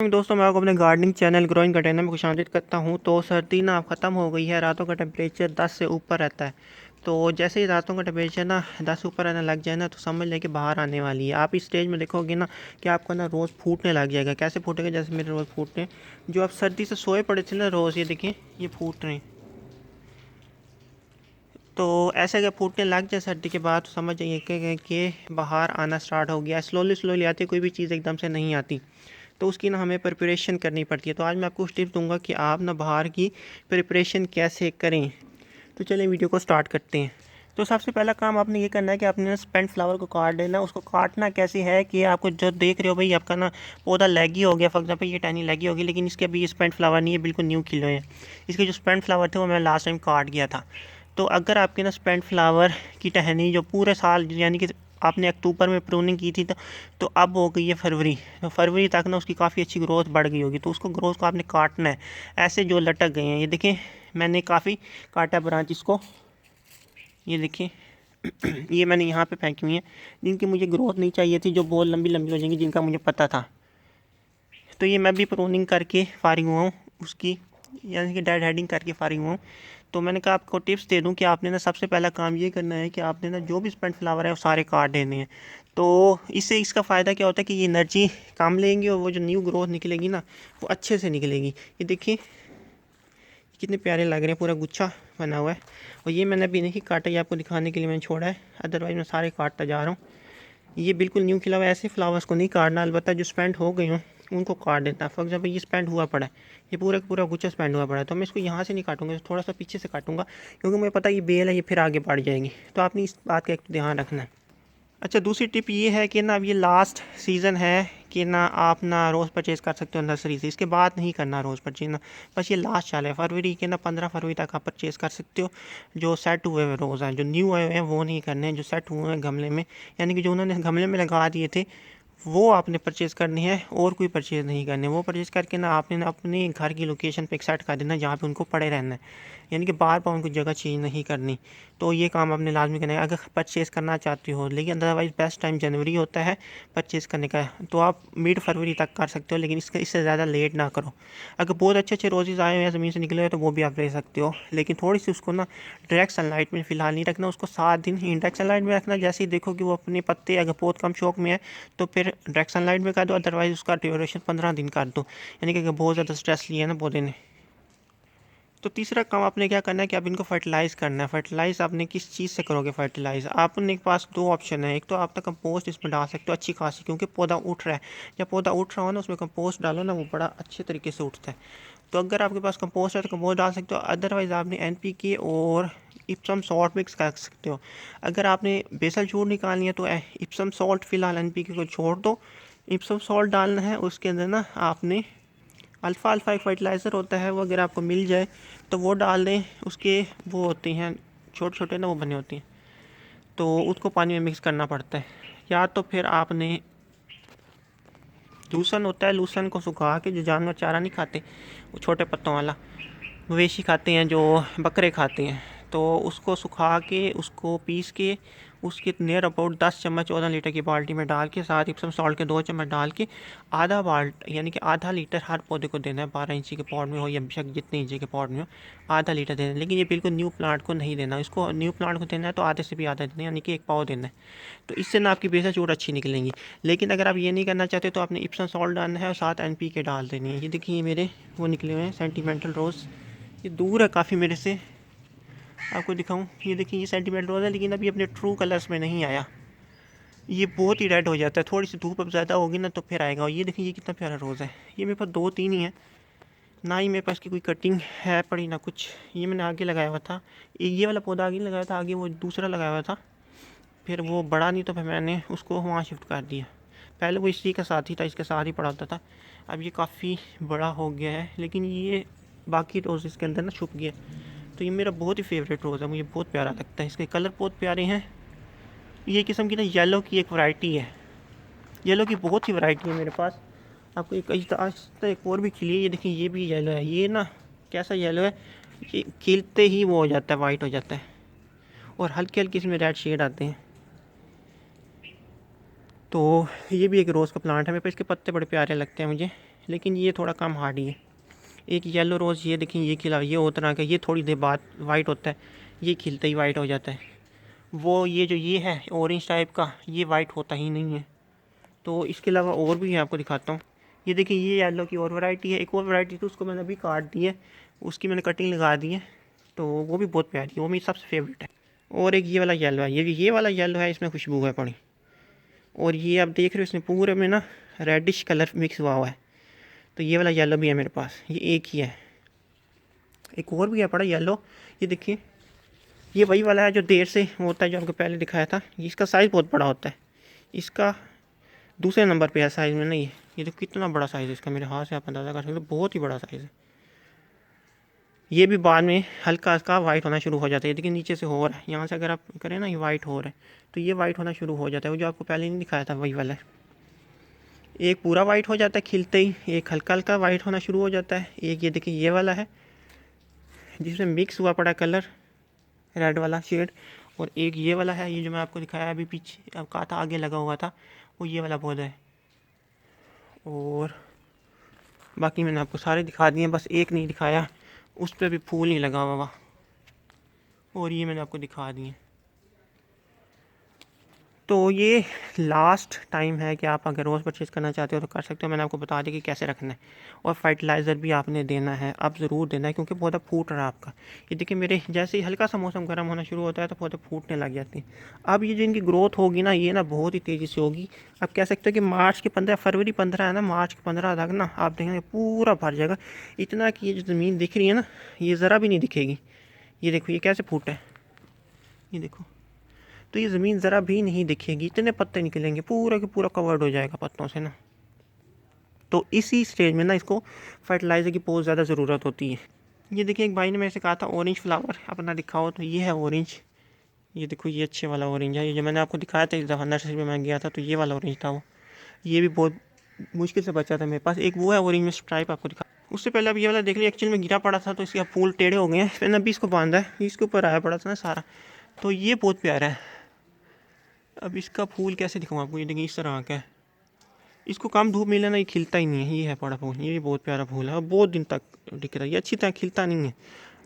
दोस्तों मैं आपको अपने गार्डनिंग चैनल ग्रोइंग कंटेनर में खुशामदीद करता हूं। तो सर्दी ना अब ख़त्म हो गई है, रातों का टेम्परेचर 10 से ऊपर रहता है। तो जैसे ही रातों का टेम्परेचर ना 10 ऊपर आने लग जाए ना, तो समझ लें कि बाहर आने वाली है। आप इस स्टेज में देखोगे ना कि आपका ना रोज़ फूटने लग जाएगा। कैसे फूटेगा? जैसे मेरे रोज़ फूटते हैं। जो आप सर्दी से सोए पड़े थे ना रोज़, ये देखिए ये फूट रहे हैं। तो ऐसे अगर फूटने लग जाए सर्दी के बाद, तो समझ जाइए कि बाहर आना स्टार्ट हो गया। स्लोली स्लोली आती है, कोई भी चीज़ एकदम से नहीं आती। तो उसकी ना हमें प्रिपरेशन करनी पड़ती है। तो आज मैं आपको टिप्स दूंगा कि आप ना बाहर की प्रिपरेशन कैसे करें। तो चलिए वीडियो को स्टार्ट करते हैं। तो सबसे पहला काम आपने ये करना है कि आपने ना स्पेंट फ्लावर को काट लेना। उसको काटना कैसे है कि आपको जो देख रहे हो भाई, आपका ना पौधा लैगी हो गया। फॉर एग्जाम्पल ये टहनी लैगी होगी, लेकिन इसके अभी ये स्पेंट फ्लावर नहीं है, बिल्कुल न्यू खिले हैं। इसके जो स्पेंट फ्लावर थे वो मैं लास्ट टाइम काट गया था। तो अगर आपके ना स्पेंट फ्लावर की टहनी जो पूरे साल यानी कि आपने अक्टूबर में प्रूनिंग की थी, तो अब हो गई है फरवरी। तो फरवरी तक ना उसकी काफ़ी अच्छी ग्रोथ बढ़ गई होगी। तो उसको ग्रोथ को आपने काटना है। ऐसे जो लटक गए हैं, ये देखें मैंने काफ़ी काटा ब्रांच इसको, ये देखिए ये मैंने यहाँ पे फेंकी हुई है, जिनकी मुझे ग्रोथ नहीं चाहिए थी, जो बहुत लंबी लंबी हो जाएंगी, जिनका मुझे पता था। तो ये मैं भी प्रूनिंग करके फारिग हुआ हूँ उसकी, यानी कि डेड हेडिंग करके फारिग हुआ हूँ। तो मैंने कहा आपको टिप्स दे दूं कि आपने ना सबसे पहला काम ये करना है कि आपने ना जो भी स्पेंट फ्लावर है वो सारे काट देने हैं। तो इससे इसका फ़ायदा क्या होता है कि ये एनर्जी कम लेंगे और वो जो न्यू ग्रोथ निकलेगी ना, वो अच्छे से निकलेगी। ये देखिए कितने प्यारे लग रहे हैं, पूरा गुच्छा बना हुआ है। और ये मैंने अभी नहीं काटा, ये आपको दिखाने के लिए मैंने छोड़ा है, अदरवाइज़ मैं सारे काटता जा रहा हूँ। ये बिल्कुल न्यू खिला हुआ है, ऐसे फ्लावर्स को नहीं काटना, अलबत्ता जो स्पेंड हो गए हों उनको काट देता है। फॉर एग्जाम्पल ये स्पेंड हुआ पड़ा है, ये पूरा पूरा गुच्छा स्पेंड हुआ पड़ा है, तो मैं इसको यहाँ से नहीं काटूंगा, थोड़ा सा पीछे से काटूंगा, क्योंकि मुझे पता है ये बेल है, ये फिर आगे बढ़ जाएगी। तो आपने इस बात का एक ध्यान रखना है। अच्छा, दूसरी टिप ये है कि ना अब ये लास्ट सीज़न है कि ना आप ना रोज़ परचेज़ कर सकते हो नर्सरी से। इसके बाद नहीं करना रोज़ परचेज़ ना, बस ये लास्ट चाल है फरवरी के ना 15 फरवरी तक आप परचेज़ कर सकते हो। जो सेट हुए हुए रोज़ हैं, जो न्यू आए हुए हैं वो नहीं करने हैं, जो सेट हुए हैं गमले में, यानी कि जो उन्होंने गमले में लगा दिए थे वो आपने परचेज़ करनी है, और कोई परचेज़ नहीं करने। वो परचेज़ करके ना आपने ना अपने घर की लोकेशन पे एक सेट कर देना जहाँ पे उनको पड़े रहना है, यानी कि बार बार उनको जगह चेंज नहीं करनी। तो ये काम आपने लाजमी करना है अगर परचेज़ करना चाहते हो। लेकिन अदरवाइज़ बेस्ट टाइम जनवरी होता है परचेज़ करने का, तो आप मिड फरवरी तक कर सकते हो, लेकिन इससे ज़्यादा लेट ना करो। अगर बहुत अच्छे अच्छे रोज़ेज़ आए हुए हैं ज़मीन से निकले हुए, तो वो भी आप ले सकते हो, लेकिन थोड़ी सी उसको ना डायरेक्ट सनलाइट में फ़िलहाल नहीं रखना। उसको 7 दिन इंडायरेक्ट सनलाइट में रखना। जैसे ही देखो कि वो अपने पत्ते अगर बहुत कम शौक में है, तो फिर डायरेक्ट सनलाइट में कर दो, अदरवाइज़ उसका ड्यूरेशन 15 दिन कर दो, यानी कि अगर बहुत ज़्यादा स्ट्रेस लिया है ना पौधे ने। तो तीसरा काम आपने क्या करना है कि आप इनको फर्टिलाइज़ करना है। फर्टिलाइज़ आपने किस चीज़ से करोगे फर्टिलाइज़? आपने के पास दो ऑप्शन है। एक तो आप तो कंपोस्ट इसमें डाल सकते हो अच्छी खासी, क्योंकि पौधा उठ रहा है। जब पौधा उठ रहा हो ना, उसमें कंपोस्ट डालो ना, वो बड़ा अच्छे तरीके से उठता है। तो अगर आपके पास कंपोस्ट है तो कंपोस्ट डाल सकते हो, अदरवाइज़ आपने NPK और इप्सम सॉल्ट मिक्स कर सकते हो। अगर आपने बेसल छूट निकालनी है तो इप्सम सॉल्ट फ़िलहाल NPK को छोड़ दो, इप्सम सॉल्ट डालना है। उसके अंदर ना आपने अल्फ़ा अल्फ़ा एक फर्टिलाइज़र होता है, वो अगर आपको मिल जाए तो वो डाल दें। उसके वो होती हैं छोटे छोटे ना, वो बने होती हैं, तो उसको पानी में मिक्स करना पड़ता है। या तो फिर आपने लूसन होता है, लूसन को सुखा के, जो जानवर चारा नहीं खाते, वो छोटे पत्तों वाला, मवेशी खाते हैं, जो बकरे खाते हैं, तो उसको सुखा के उसको पीस के उसके नियर अबाउट 10 चम्मच 14 लीटर की बाल्टी में डाल के, साथ इप्सम सॉल्ट के 2 चम्मच डाल के, आधा बाल्ट यानी कि आधा लीटर हर पौधे को देना है। 12 इंची के पॉट में हो या बेशक जितने इंची के पॉट में हो, आधा लीटर देना है। लेकिन ये बिल्कुल न्यू प्लांट को नहीं देना, इसको न्यू प्लांट को देना है तो आधे से भी आधा देना है, यानी कि 1 पाव देना है। तो इससे ना आपकी बेसल चूट अच्छी निकलेंगी। लेकिन अगर आप ये नहीं करना चाहते तो आपने इप्सम सॉल्ट डालना है और साथ NPK डाल देनी है। ये देखिए मेरे वो निकले हुए हैं सेंटिमेंटल रोज़, ये दूर है काफ़ी मेरे से, आपको दिखाऊं। ये देखिए ये सेंटीमेंटल रोज़ है, लेकिन अभी अपने ट्रू कलर्स में नहीं आया। ये बहुत ही रेड हो जाता है, थोड़ी सी धूप अब ज़्यादा होगी ना तो फिर आएगा। और ये देखिए ये कितना प्यारा रोज़ है। ये मेरे पास 2-3 ही है, ना ही मेरे पास की कोई कटिंग है पड़ी ना कुछ। ये मैंने आगे लगाया हुआ था, ये वाला पौधा आगे लगाया था, आगे वो दूसरा लगाया हुआ था, फिर वो बड़ा नहीं तो फिर मैंने उसको वहाँ शिफ्ट कर दिया। पहले वो इसी का साथ ही था, इसके साथ ही पड़ा होता था। अब ये काफ़ी बड़ा हो गया है, लेकिन ये बाकी रोज़ इसके अंदर ना छुप गया। तो ये मेरा बहुत ही फेवरेट रोज़ है, मुझे बहुत प्यारा लगता है, इसके कलर बहुत प्यारे हैं। ये किस्म की ना येलो की एक वैरायटी है, येलो की बहुत ही वैरायटी है मेरे पास। आपको एक आज तक एक और भी खिली है, ये देखिए ये भी येलो है। ये ना कैसा येलो है, ये खिलते ही वो हो जाता है, वाइट हो जाता है, और हल्के हल्के इसमें रेड शेड आते हैं। तो ये भी एक रोज़ का प्लांट है मेरे पास, इसके पत्ते बड़े प्यारे लगते हैं मुझे, लेकिन ये थोड़ा कम हार्डी है। एक येलो रोज़ ये देखें, ये खिला, ये उस तरह का, ये थोड़ी देर बाद वाइट होता है, ये खिलते ही वाइट हो जाता है। वो ये जो ये है ऑरेंज टाइप का, ये वाइट होता ही नहीं है। तो इसके अलावा और भी आपको दिखाता हूँ। ये देखिए, ये येलो की और वैरायटी है। एक और वैरायटी थी, उसको मैंने अभी काट दी है, उसकी मैंने कटिंग लगा दी है, तो वो भी बहुत प्यारी है, वो मेरी सबसे फेवरेट है। और एक ये वाला येलो है, ये वाला येलो है, इसमें खुशबू है पड़ी। और ये आप देख रहे हो, इसमें पूरे में ना रेडिश कलर मिक्स हुआ है। तो ये वाला येलो भी है मेरे पास, ये एक ही है। एक और भी है पड़ा येलो, ये देखिए, ये वही वाला है जो देर से होता है, जो आपको पहले दिखाया था। इसका साइज़ बहुत बड़ा होता है, इसका दूसरे नंबर पे है साइज़ में। नहीं, ये तो कितना बड़ा साइज़ है इसका, मेरे हाथ से आप अंदाज़ा कर सकते हो, बहुत ही बड़ा साइज़ है। ये भी बाद में हल्का हल्का वाइट होना शुरू हो जाता है। देखिए नीचे से हो रहा है, यहाँ से अगर आप करें ना, ये वाइट हो रहा है, तो ये वाइट होना शुरू हो जाता है। वो जो आपको पहले नहीं दिखाया था वही वाला है। एक पूरा वाइट हो जाता है खिलते ही, एक हल्का हल्का वाइट होना शुरू हो जाता है। एक ये देखिए ये वाला है, जिसमें मिक्स हुआ पड़ा कलर, रेड वाला शेड। और एक ये वाला है, ये जो मैं आपको दिखाया अभी पीछे, अब कहा था आगे लगा हुआ था, वो ये वाला पौधा है। और बाकी मैंने आपको सारे दिखा दिए, बस एक नहीं दिखाया, उस पर भी फूल नहीं लगा हुआ, और ये मैंने आपको दिखा दिए। तो ये लास्ट टाइम है कि आप अगर रोज़ परचेज़ करना चाहते हो तो कर सकते हो। मैंने आपको बता दिया कि कैसे रखना है, और फर्टिलाइज़र भी आपने देना है, अब ज़रूर देना है, क्योंकि पौधा फूट रहा है आपका। ये देखिए, मेरे जैसे ही हल्का सा मौसम गर्म होना शुरू होता है तो पौधे फूटने लग जाते हैं। अब ये जो इनकी ग्रोथ होगी ना, ये ना बहुत ही तेज़ी से होगी। आप कह सकते हो कि मार्च के 15, फरवरी 15 है ना, मार्च के 15 तक ना आप देखेंगे पूरा भर जाएगा। इतना कि ये जो ज़मीन दिख रही है ना, ये ज़रा भी नहीं दिखेगी। ये देखो, ये कैसे फूटा है, ये देखो। तो ये ज़मीन ज़रा भी नहीं दिखेगी, इतने पत्ते निकलेंगे, पूरा के पूरा कवर्ड हो जाएगा पत्तों से ना। तो इसी स्टेज में ना इसको फर्टिलाइज़र की बहुत ज़्यादा ज़रूरत होती है। ये देखिए, एक भाई ने मेरे से कहा था ऑरेंज फ्लावर अपना दिखाओ, तो ये है ऑरेंज। ये देखो, ये अच्छे वाला ऑरेंज है, ये जो मैंने आपको दिखाया था इस दफ़ा नर्सरी में मैं गया था, तो ये वाला ऑरेंज था वो। ये भी बहुत मुश्किल से बचा था मेरे पास। एक वो है ऑरेंज में स्ट्राइप, आपको दिखा। उससे पहले अब ये वाला देख लिया, एक्चुअल में गिरा पड़ा था, तो इसके फूल टेढ़े हो गए हैं, मैंने अभी इसको बांधा है, इसके ऊपर आया पड़ा था ना सारा। तो ये बहुत प्यारा है। अब इसका फूल कैसे दिखाऊँ आपको, ये देखिए इस तरह का है। इसको कम धूप मिले ना, ये खिलता ही नहीं है। ये है बड़ा फूल, ये भी बहुत प्यारा फूल है, और बहुत दिन तक टिक रहा है। ये अच्छी तरह खिलता नहीं है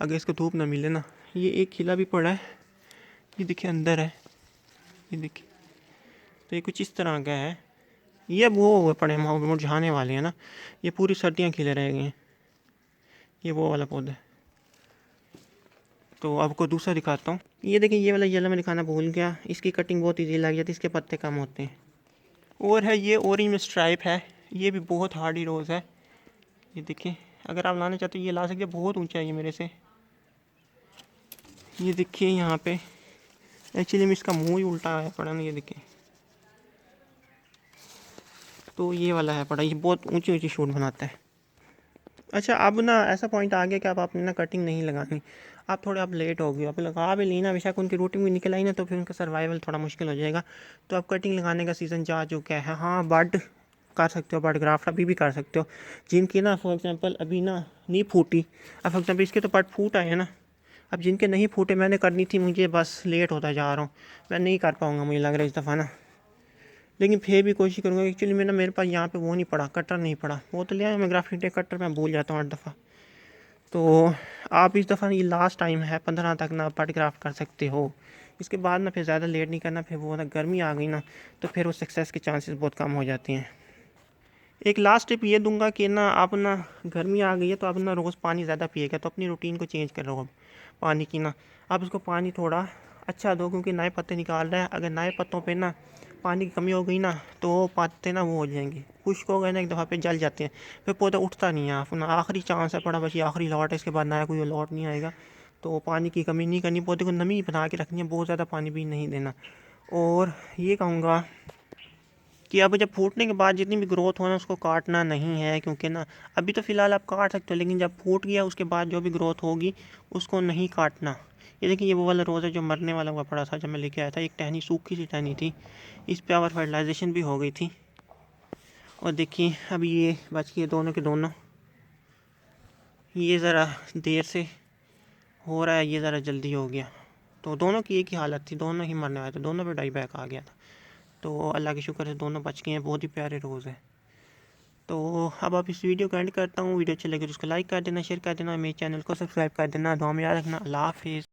अगर इसको धूप ना मिले ना। ये एक खिला भी पड़ा है, ये देखिए अंदर है, ये देखिए। तो ये कुछ इस तरह का है। ये अब वो पड़े मुरझाने वाले हैं ना, ये पूरी सर्दियाँ खिले रह गए हैं। ये वो वाला पौधा है। तो आपको दूसरा दिखाता हूँ। ये देखिए, ये वाला येलो मैं दिखाना भूल गया, इसकी कटिंग बहुत ईजी लग जाती है, इसके पत्ते कम होते हैं। और है ये ऑरेंज में स्ट्राइप है, ये भी बहुत हार्डी रोज़ है। ये देखिए, अगर आप लाना चाहते हो ये ला सकते हैं, बहुत ऊंचा है ये मेरे से। ये देखिए यहाँ पे, एक्चुअली में इसका मुंह ही उल्टा है पड़ा ना, ये देखिए। तो ये वाला है पड़ा, ये बहुत ऊंची ऊंची शूट बनाता है। अच्छा, अब ना ऐसा पॉइंट आ गया कि अब आपने ना कटिंग नहीं लगानी, आप थोड़े आप लेट हो गए, आप लगा भी ली ना, बेशक उनकी रूटीन भी निकल आई ना, तो फिर उनका सर्वाइवल थोड़ा मुश्किल हो जाएगा। तो अब कटिंग लगाने का सीज़न जा चुका है। हाँ, बड कर सकते हो, बड ग्राफ्ट अभी भी कर सकते हो, जिनकी ना फॉर एग्जांपल अभी ना नहीं फूटी। अब फॉर एग्जांपल इसके तो बड फूट आए हैं ना, अब जिनके नहीं फूटे मैंने करनी थी, मुझे बस लेट होता जा रहा हूँ, मैं नहीं कर पाऊँगा मुझे लग रहा है इस दफ़ा ना। लेकिन फिर भी कोशिश करूँगा। एक्चुअली मैं ना, मेरे पास यहाँ पे वो नहीं पड़ा, कटर नहीं पड़ा, वो तो ले आया मैं ग्राफ्टिंग टेप कटर, मैं भूल जाता हूँ 8 दफ़ा। तो आप इस दफ़ा ये लास्ट टाइम है, 15 तक ना बड ग्राफ्ट कर सकते हो। इसके बाद ना फिर ज़्यादा लेट नहीं करना, फिर वो ना गर्मी आ गई ना, तो फिर वो सक्सेस के चांसेस बहुत कम हो जाते हैं। एक लास्ट टिप ये दूंगा कि ना, आप ना गर्मी आ गई है तो आप ना रोज़ पानी ज़्यादा पिएगा, तो अपनी रूटीन को चेंज करो अब पानी की ना। आप उसको पानी थोड़ा अच्छा दो, क्योंकि नए पत्ते निकाल रहा है। अगर नए पत्तों पे ना पानी की कमी हो गई ना, तो वो पत्ते ना वो हो जाएंगे, खुश्क हो गए ना एक दफ़ा पे, जल जाते हैं, फिर पौधा उठता नहीं है। आप ना आखिरी चांस है पड़ा, बस ये आखिरी लॉट है, इसके बाद नया कोई लॉट नहीं आएगा। तो पानी की कमी नहीं करनी, पौधे को नमी बना के रखनी है, बहुत ज़्यादा पानी भी नहीं देना। और ये कहूँगा कि अब जब फूटने के बाद जितनी भी ग्रोथ हो ना, उसको काटना नहीं है, क्योंकि ना अभी तो फ़िलहाल आप काट सकते हो, लेकिन जब फूट गया उसके बाद जो भी ग्रोथ होगी उसको नहीं काटना। ये देखिए, ये वो वाला रोज़ है जो मरने वाला हुआ पड़ा था जब मैं लेके आया था। एक टहनी सूखी सी टहनी थी, इस पे आवर फर्टिलाइजेशन भी हो गई थी। और देखिए अभी ये बच गए दोनों के दोनों। ये ज़रा देर से हो रहा है, ये ज़रा जल्दी हो गया। तो दोनों की एक ही हालत थी, दोनों ही मरने वाले थे, दोनों पे डाई बैक आ गया था। तो अल्लाह के शुक्र से दोनों बच गए हैं, बहुत ही प्यारे रोज़ हैं। तो अब आप इस वीडियो को एंड करता हूँ। वीडियो अच्छी लगे तो उसको लाइक कर देना, शेयर कर देना, मेरे चैनल को सब्सक्राइब कर देना। दुआ में याद रखना। अल्लाह हाफिज़।